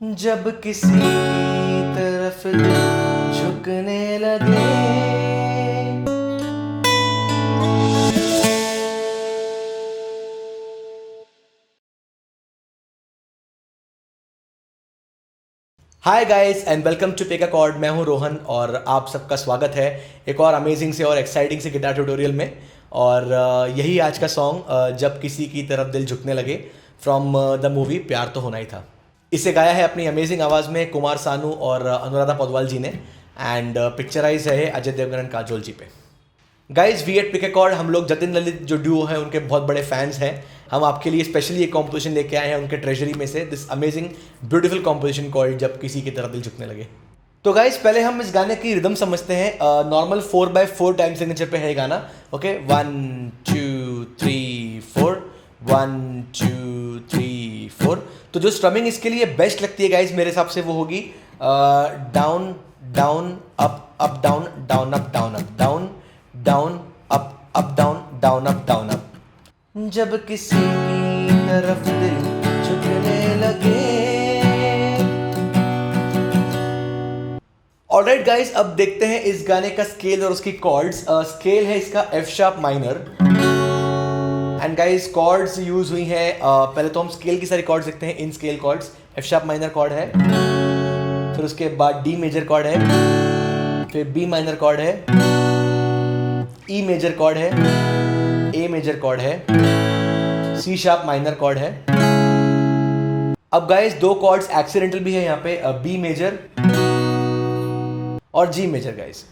जब किसी की तरफ दिल झुकने लगे। Hi guys and welcome to pick a chord. मैं हूं रोहन और आप सबका स्वागत है एक और अमेजिंग से और एक्साइटिंग से गिटार ट्यूटोरियल में। और यही आज का सॉन्ग जब किसी की तरफ दिल झुकने लगे फ्रॉम द मूवी प्यार तो होना ही था। इसे गाया है अपनी अमेजिंग आवाज़ में कुमार सानू और अनुराधा पौडवाल जी ने एंड पिक्चराइज है अजय देवगन एंड काजोल जी पे। Guys we at pick a chord हम लोग जतिन ललित जो ड्यूओ है उनके बहुत बड़े फैंस हैं। हम आपके लिए स्पेशली एक कॉम्पोजिशन लेके आए हैं उनके ट्रेजरी में से, this amazing beautiful composition called जब किसी की तरफ दिल झुकने लगे। तो गाइज पहले हम इस गाने की रिदम समझते हैं। नॉर्मल 4/4 टाइम सिग्नेचर पे है गाना। ओके 1 2 3 4 1 2 3 4। तो जो स्ट्रमिंग इसके लिए बेस्ट लगती है गाइज मेरे हिसाब से वो होगी down down up down down up down up down down up down down up down up. जब किसी की तरफ दिल झुकने लगे। ऑलराइट गाइस, अब देखते हैं इस गाने का स्केल और उसकी कॉर्ड्स। स्केल है इसका F sharp minor and guys chords use हुई हैं। पहले तो हम स्केल की सारी कॉर्ड्स देखते हैं। In scale chords F sharp minor chord है, फिर उसके बाद डी मेजर कॉर्ड है, फिर बी माइनर कॉर्ड है, ई मेजर कॉर्ड है, ए मेजर कॉर्ड है, सी शार्प माइनर कॉर्ड है। अब गाइस दो कॉर्ड्स एक्सीडेंटल भी है यहाँ पे, बी मेजर और G major guys.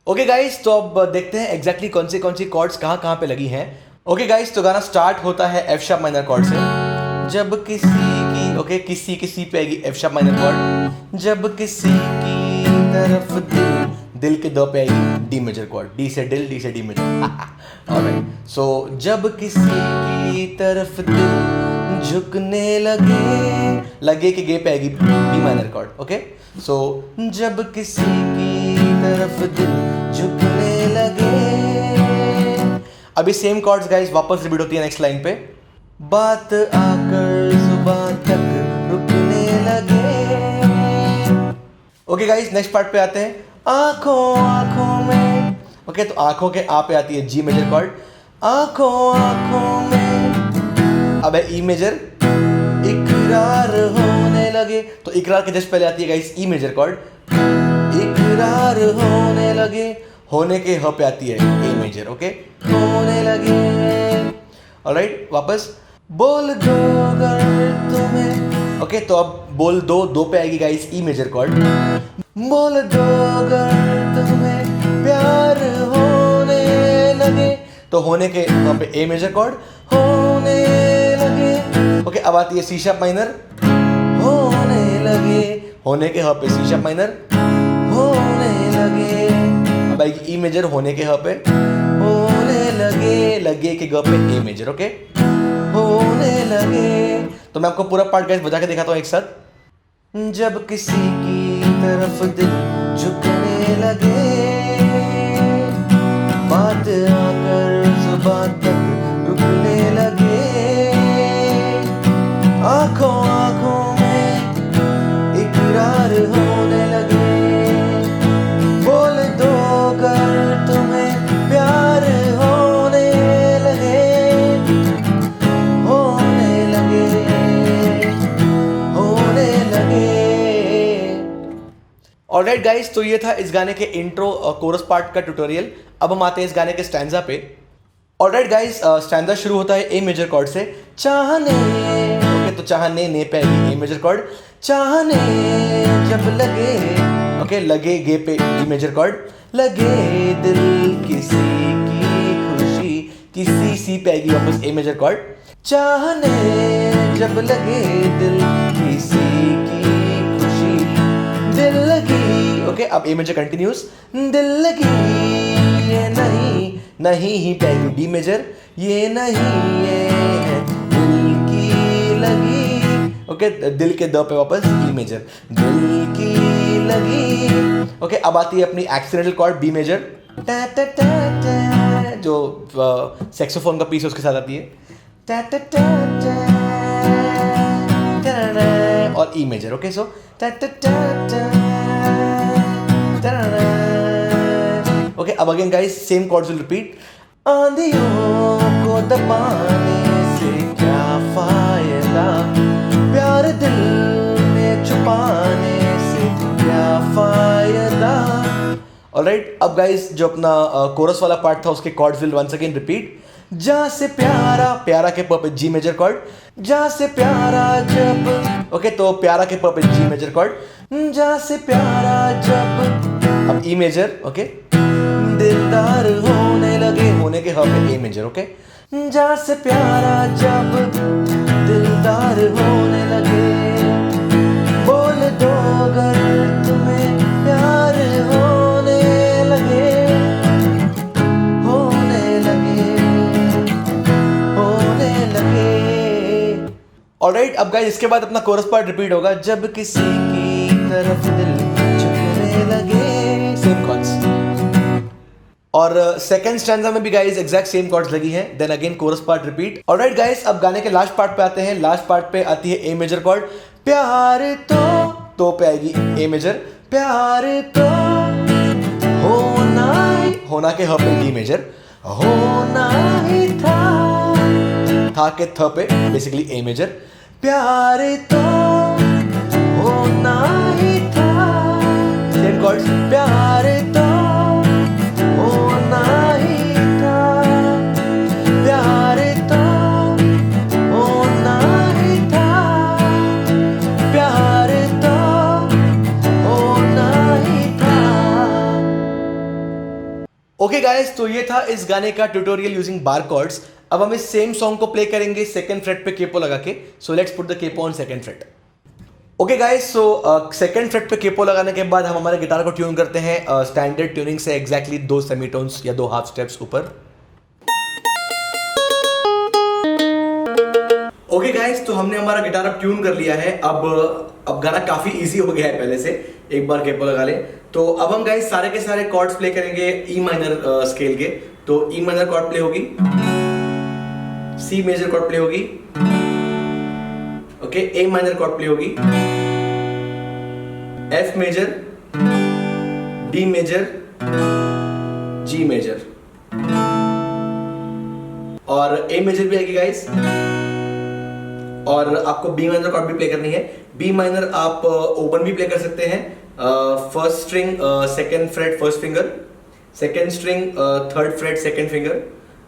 Okay guys, तो अब देखते हैं एग्जैक्टली कौन सी कॉर्ड्स कहाँ पे लगी हैं। ओके गाइस, तो गाना स्टार्ट होता है एफ शार्प माइनर कॉर्ड से। जब किसी की, ओके किसी पे आएगी एफ शार्प माइनर कॉर्ड। जब किसी की तरफ दिल के दो पे आएगी डी मेजर कॉर्ड, डी से दिल, डी से डी मेजर। ऑलराइट, सो जब किसी की तरफ दिल झुकने लगे के गे पे आएगी बी माइनर कॉर्ड। ओके, सो जब किसी की तरफ दिल झुकने लगे। अभी सेम कॉर्ड्स गाइस वापस रिपीट होती है नेक्स्ट लाइन पे। बात आकर जुबान तक रुकने लगे। ओके गाइस, नेक्स्ट पार्ट पे आते हैं। आंखों में, ओके तो आंखों के आ पे आती है जी मेजर कॉर्ड। आंखों में अब है ई मेजर। इकरार होने लगे, तो इकरार के जस्ट पहले आती है गाइस ई मेजर कॉर्ड। इकरार होने लगे, होने के ह पे आती है ए मेजर। ओके, होने लगे। ऑलराइट, वापस बोल दो अगर तुम्हें। ओके, तो अब बोल दो पे आएगी गाइस ई मेजर कॉर्ड। बोल दो अगर तुम्हें प्यार होने लगे, तो होने के वहां पे ए मेजर कॉर्ड, होने लगे। ओके, अब आती है सी शार्प माइनर। होने लगे, होने के ह पे सी शार्प माइनर, होने लगे। अब आएगी ई मेजर होने के ह पे, होने लगे के ग पे ए मेजर। ओके, होने लगे। तो मैं आपको पूरा पार्ट गाइस बजा के दिखाता हूँ एक साथ। जब किसी की तरफ दिल झुकने लगे, बात आकर जुबान तक रुकने लगे। आंखों में इकरार होने लगे। बोल दो अगर तुम्हें प्यार होने लगे। होने लगे। ऑलराइट गाइस, तो ये था इस गाने के इंट्रो कोरस पार्ट का ट्यूटोरियल। अब हम आते हैं इस गाने के स्टैंजा पे। ऑलराइट गाइस, स्टैंजा शुरू होता है ए मेजर कॉर्ड से। चाहने, ओके तो चाहने ने पे आएगी ए मेजर कॉर्ड। चाहने जब लगे, ओके लगे गे पे डी मेजर कॉर्ड। लगे दिल किसी की खुशी, किसी सी पे आएगी वापस ए मेजर कॉर्ड। चाहने जब लगे दिल किसी की खुशी, दिल लगी। ओके, अब ए मेजर कंटिन्यूस। दिल लगी ये नहीं ही पे आएगी डी मेजर। ये नहीं ये है दिल की लगी। ओके, दिल के द पे वापस ई मेजर, दिल की लगी। ओके, अब आती है अपनी एक्सीडेंटल कॉर्ड बी मेजर, जो सैक्सोफोन का पीस है उसके साथ आती है। और E major. Okay, so okay. अब again guys same chords will repeat. आंधियों को दबाने से क्या फायदा, प्यार दिल में छुपाने से क्या फायदा. ऑलराइट, अब गाइस जो अपना कोरस वाला पार्ट था उसके chords will once again repeat. जा से प्यारा, प्यारा के पर पे जी मेजर कॉर्ड. जा से प्यारा जब. ओके, तो प्यारा के पर पे जी मेजर कॉर्ड. जा से प्यारा जब. अब ई मेजर. ओके, दिलदार होने लगे, होने के ह पे ए मेजर. ओके, जा से प्यारा जब दिलदार होने लगे, बोल दो अगर तुम्हें प्यार होने लगे, होने लगे, होने लगे. ऑलराइट, अब गाइस इसके बाद अपना कोरस पार्ट रिपीट होगा. जब किसी की तरफ दिल झुकने लगे. Same chords. और सेकंड स्टैंजा में भी गाइस एग्जैक्ट सेम कॉर्ड्स लगी हैं. Then again chorus part repeat. Alright guys, अब गाने के लास्ट पार्ट पे आते हैं. लास्ट पार्ट पे आती है ए मेजर कॉर्ड. प्यार तो पे आएगी ए मेजर. प्यार तो होना के ह पे डी मेजर. होना ही था के थ पे बेसिकली ए मेजर. प्यार तो होना ही था. Same chords. प्यार तो होना ही था, प्यार तो होना ही था, प्यार तो होना ही था. ओके गाइस, तो ये था इस गाने का ट्यूटोरियल यूजिंग बार कॉर्ड्स. अब हम इस सेम सॉन्ग को प्ले करेंगे सेकंड फ्रेट पे केपो लगा के. So let's put the capo on second freight. Okay guys, so second freight पे केपो लगाने के बाद हम हमारे गिटार को ट्यून करते हैं स्टैंडर्ड ट्यूनिंग से एग्जैक्टली 2 सेमीटोन्स या 2 हाफ स्टेप्स ऊपर. ओके गाइस, तो हमने हमारा गिटार अब ट्यून कर लिया है. अब गाना काफी इजी हो गया है पहले से. एक बार केपो लगा ले. तो अब हम गाइस सारे के सारे कॉर्ड्स प्ले करेंगे ई माइनर स्केल के. तो ई माइनर कॉर्ड प्ले होगी, सी मेजर कॉर्ड प्ले होगी, okay, A minor chord play होगी, F major, D major, G major और ए मेजर भी आएगी गाइस. और आपको बी माइनर कॉर्ड भी प्ले करनी है. बी माइनर आप ओपन भी प्ले कर सकते हैं. First string second fret first finger, second string third fret second finger,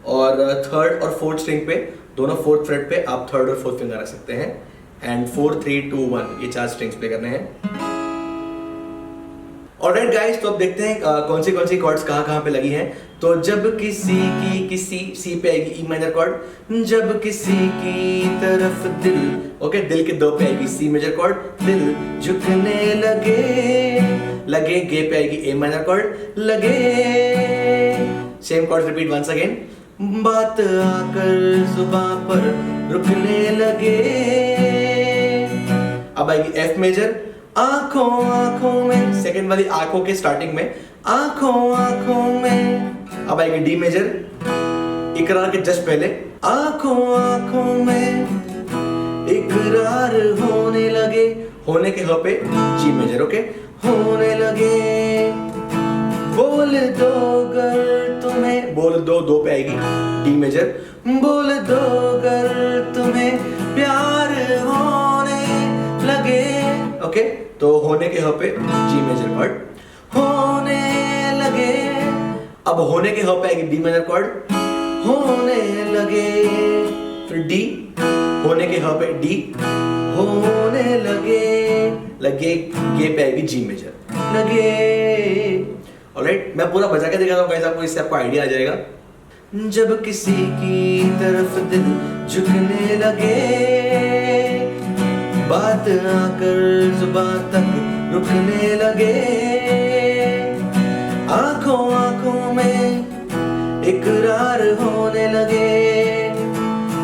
और थर्ड और फोर्थ स्ट्रिंग पे दोनों फोर्थ फ्रेट पे आप थर्ड और फोर्थ फिंगर रख सकते हैं. एंड 4 3 2 1 ये 4 स्ट्रिंग्स प्ले करने हैं. ऑलराइट गाइस, तो अब देखते हैं कौन सी कॉर्ड्स कहाँ पे लगी हैं. तो जब किसी सी पे आएगी ई माइनर कॉर्ड. जब किसी की तरफ दिल, ओके, दिल के 2 पे आएगी सी मेजर कॉर्ड. दिल झुकने लगे गे पे आएगी ए माइनर कॉर्ड. लगे same chord repeat once again. बात आकर जुबां पर रुकने लगे. अब आएगी एफ मेजर. आंखों में, सेकंड वाली आंखों के स्टार्टिंग में आंखों में. अब आएगी डी मेजर इकरार के जस्ट पहले. आंखों में इकरार होने लगे, होने के ह पे जी मेजर. ओके, होने लगे. बोल दो अगर तुम्हें, बोल दो पे आएगी डी मेजर. बोल दो अगर तुम्हें प्यार होने लगे. ओके, तो होने के ह पे जी मेजर कॉर्ड. होने लगे. अब होने के ह पे आएगी डी मेजर कॉर्ड. होने लगे. फिर डी, होने के ह पे डी. होने लगे गे पे आएगी जी मेजर. लगे. ऑलराइट, मैं पूरा बजा के दिखाता हूँ गाइस आपको, इससे आपको आइडिया आ जाएगा. जब किसी की तरफ दिल झुकने लगे, बात आकर जुबां तक रुकने लगे. आंखों में इकरार होने लगे.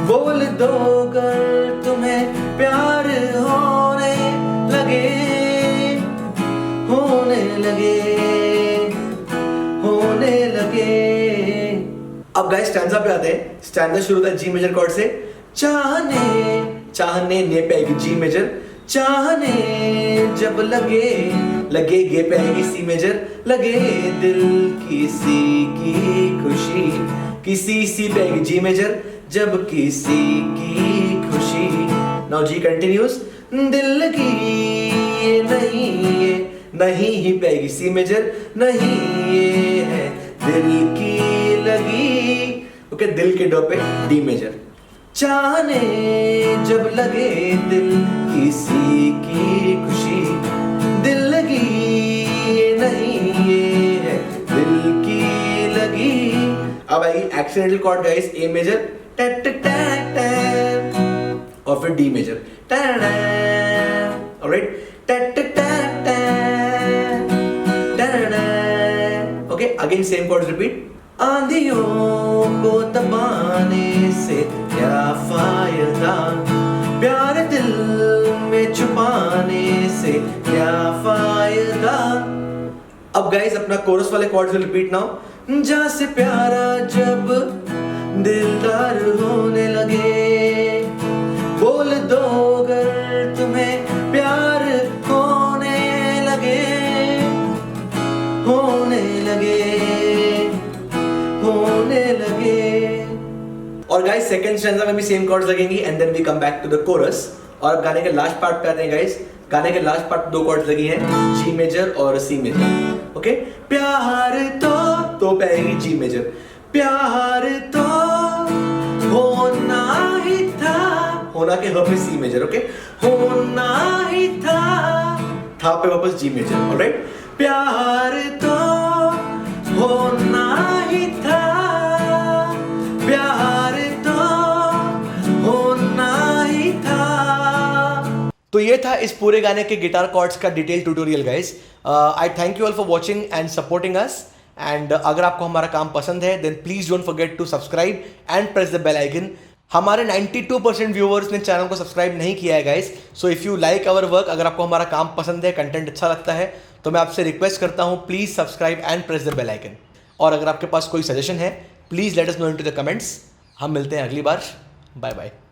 बोल दो अगर तुम्हें प्यार होने लगे. होने लगे. अब गाइस स्टैंजा पे आते हैं. स्टैंजा शुरू होता है जी मेजर कॉर्ड से. चाहने ने पे आएगी जी मेजर. चाहने जब लगे, लगे गे पे आएगी सी मेजर, लगे दिल किसी की खुशी, किसी सी पे आएगी जी मेजर, जब किसी की खुशी। नाउ जी कंटिन्यूस, दिल की ये नहीं ही पे आएगी सी मेजर, नहीं ये है दिल की लगी, ओके दिल के डो पे डी मेजर। चाहने जब लगे दिल किसी की खुशी, दिल लगी ये नहीं ये है दिल की लगी। अब आएगी accidental chord guys, A major टैट टैट टैट, और फिर डी मेजर टैट, ऑलराइट टैट टैट टैट टैट, okay again same chords repeat. आंधियों को दबाने से क्या फायदा, प्यार दिल में छुपाने से क्या फायदा। अब गाइस अपना कोरस वाले कॉर्ड्स विल रिपीट नाउ। जा से प्यारा जब दिलदार होने लगे, बोल दो अगर तुम्हें प्यार होने लगे, होने लगे, होने लगे। और गाइस सेकंड स्टैंजा में भी सेम कॉर्ड्स लगेंगी and then we come back to the chorus. और गाने के लास्ट पार्ट पे आते हैं गाइस। गाने के लास्ट पार्ट दो कॉर्ड्स लगी हैं, जी मेजर और सी मेजर, ओके। प्यार तो पे आएगी जी मेजर, प्यार तो होना ही था, होना के ह पे सी मेजर, ओके होना ही था पे वापस जी मेजर, ऑलराइट। प्यार तो होना ही था, प्यार तो होना ही था। तो ये था इस पूरे गाने के गिटार कॉर्ड्स का detail tutorial guys. I thank you all for watching and supporting us. And अगर आपको हमारा काम पसंद है then please don't forget to subscribe and press the bell icon. हमारे 92% व्यूअर्स ने चैनल को सब्सक्राइब नहीं किया है guys, so if you like our work, अगर आपको हमारा काम पसंद है, कंटेंट अच्छा लगता है, तो मैं आपसे रिक्वेस्ट करता हूं please subscribe and press the bell icon. और अगर आपके पास कोई सजेशन है please let us know into the comments. हम मिलते हैं अगली बार, बाय बाय।